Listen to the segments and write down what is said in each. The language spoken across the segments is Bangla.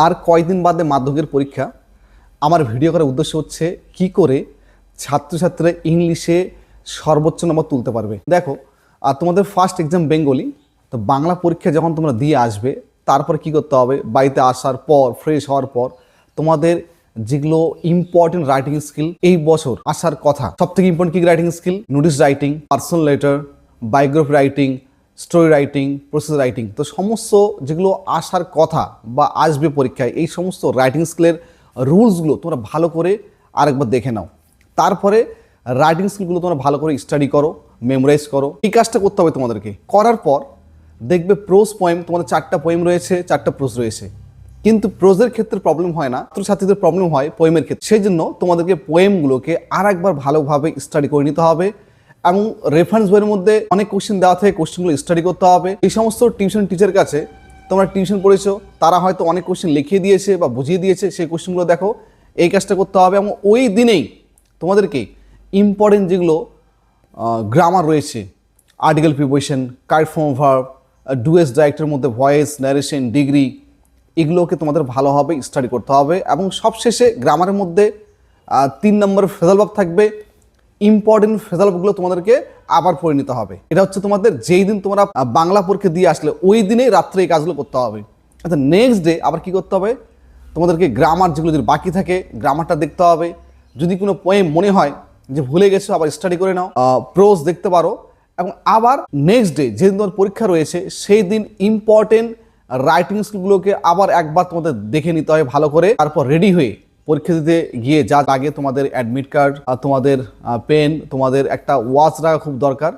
আর কয়দিন বাদে মাধ্যমিকের পরীক্ষা। আমার ভিডিও করার উদ্দেশ্য হচ্ছে কি করে ছাত্রছাত্রীরা ইংলিশে সর্বোচ্চ নম্বর তুলতে পারবে। দেখো, তোমাদের ফার্স্ট এক্সাম বেঙ্গলি, তো বাংলা পরীক্ষা যখন তোমরা দিয়ে আসবে তারপরে কি করতে হবে, বাড়িতে আসার পর ফ্রেশ হওয়ার পর তোমাদের যেগুলো ইম্পর্টেন্ট রাইটিং স্কিল এই বছর আসার কথা, সব থেকে ইম্পর্টেন্ট কি writing skill, notice writing, personal letter, biography writing, story writing, process writing, তো সমস্ত যেগুলো আসার কথা বা আসবে পরীক্ষায় এই সমস্ত রাইটিং স্কিলের রুলসগুলো তোমরা ভালো করে আরেকবার দেখে নাও। তারপরে রাইটিং স্কিলগুলো তোমরা ভালো করে স্টাডি করো, মেমোরাইজ করো। এই কাজটা করতে হবে তোমাদেরকে। করার পর দেখবে প্রোজ পোয়েম, তোমাদের 4টা পোয়েম রয়েছে, 4টা প্রোজ রয়েছে, কিন্তু প্রোজের ক্ষেত্রে প্রবলেম হয় না, ছাত্রছাত্রীদের প্রবলেম হয় পোয়েমের ক্ষেত্রে। সেই জন্য তোমাদেরকে পোয়েমগুলোকে আর একবার ভালোভাবে স্টাডি করে নিতে হবে এবং রেফারেন্স বইয়ের মধ্যে অনেক কোশ্চেন দেওয়া থাকে, কোশ্চেনগুলো স্টাডি করতে হবে। এই সমস্ত টিউশন টিচার কাছে তোমরা টিউশন পড়েছো, তারা হয়তো অনেক কোশ্চেন লিখিয়ে দিয়েছে বা বুঝিয়ে দিয়েছে, সেই কোশ্চেনগুলো দেখো, এই কাজটা করতে হবে। এবং ওই দিনেই তোমাদেরকে ইম্পর্টেন্ট যেগুলো গ্রামার রয়েছে, article preposition, correct form verb, ডুয়েস ডাইরেক্টের মধ্যে ভয়েস, ন্যারেশন, ডিগ্রি, এগুলোকে তোমাদের ভালোভাবে স্টাডি করতে হবে। এবং সবশেষে গ্রামারের মধ্যে 3 নম্বরের ফেজাল ভার্ব থাকবে। ইম্পর্টেন্ট ফেজাল ভার্বগুলো তোমাদেরকে আবার পড়ে নিতে হবে। এটা হচ্ছে তোমাদের যেই দিন তোমরা বাংলা পরীক্ষা দিয়ে আসলে ওই দিনেই রাত্রে এই কাজগুলো করতে হবে। আচ্ছা, নেক্সট ডে আবার কি করতে হবে, তোমাদেরকে গ্রামার যেগুলো যদি বাকি থাকে গ্রামারটা দেখতে হবে। যদি কোনো পোয়েম মনে হয় যে ভুলে গেছো আবার স্টাডি করে নাও, প্রোজ দেখতে পারো। এবং আবার নেক্সট ডে যেদিন তোমার পরীক্ষা রয়েছে সেই দিন ইম্পর্টেন্ট রাইটিং স্কিলগুলোকে আবার একবার তোমাদের দেখে নিতে হয় ভালো করে। তারপর রেডি হয়ে পরীক্ষা দিতে গিয়ে যা লাগে, তোমাদের অ্যাডমিট কার্ড, তোমাদের পেন, তোমাদের একটা ওয়াচ রাখা খুব দরকার,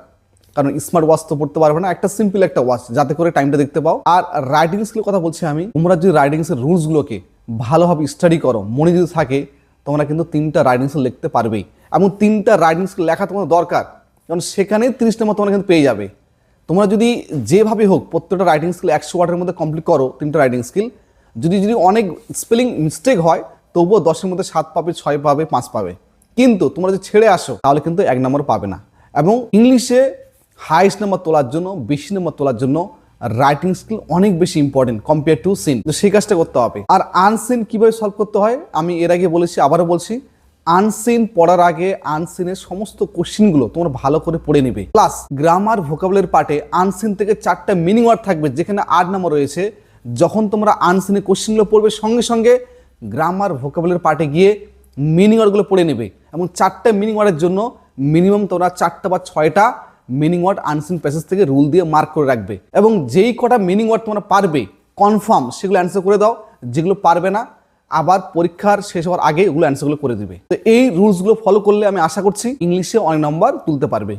কারণ স্মার্ট ওয়াচ তো পড়তে পারবে না, একটা সিম্পল একটা ওয়াচ যাতে করে টাইমটা দেখতে পাও। আর রাইটিং স্কিলের কথা বলছি আমি, তোমরা যদি রাইটিং এর রুলসগুলোকে ভালোভাবে স্টাডি করো, মনে যদি থাকে, তোমরা কিন্তু 3টা রাইটিং স্কিল লিখতে পারবেই। এবং 3টা রাইটিং স্কিল লেখা তোমাদের দরকার, কারণ সেখানে 30 নম্বর তোমরা কিন্তু পেয়ে যাবে। তোমরা যদি যেভাবে হোক প্রত্যেকটা রাইটিং স্কিল 100 ওয়ার্ডের মধ্যে কমপ্লিট করো, 3টা রাইটিং স্কিল, যদি অনেক স্পেলিং মিস্টেক হয় তবুও 10-এর মধ্যে 7 পাবে, 6 পাবে, 5 পাবে। কিন্তু তোমরা যদি ছেড়ে আসো তাহলে কিন্তু 1 নম্বর পাবে না। এবং ইংলিশে হাইস্ট নাম্বার তোলার জন্য, বেশি নম্বর তোলার জন্য রাইটিং স্কিল অনেক বেশি ইম্পর্টেন্ট কম্পেয়ার টু সিন, তো সেই কাজটা করতে হবে। আর আনসিন কিভাবে সলভ করতে হয় আমি এর আগে বলেছি, আবারও বলছি, আনসিন পড়ার আগে আনসিনের সমস্ত কোশ্চেনগুলো তোমরা ভালো করে পড়ে নেবে। প্লাস গ্রামার ভোকাবুলারি পার্টে আনসিন থেকে 4টা মিনিং ওয়ার্ড থাকবে, যেখানে 8 নম্বর রয়েছে। যখন তোমরা আনসিনের কোশ্চেনগুলো পড়বে সঙ্গে সঙ্গে গ্রামার ভোকাবুলারি পার্টে গিয়ে মিনিং ওয়ার্ডগুলো পড়ে নেবে। এবং 4টা মিনিং ওয়ার্ডের জন্য মিনিমাম তোমরা 4টা বা 6টা মিনিং ওয়ার্ড আনসিন প্যাসেজ থেকে রুল দিয়ে মার্ক করে রাখবে। এবং যেই কটা মিনিং ওয়ার্ড তোমরা পারবে কনফার্ম সেগুলো অ্যান্সার করে দাও, যেগুলো পারবে না আবার পরীক্ষার শেষ হওয়ার আগে ওগুলো অ্যান্সারগুলো করে দিবে। তো এই রুলসগুলো ফলো করলে আমি আশা করছি ইংলিশে অনেক নাম্বার তুলতে পারবে।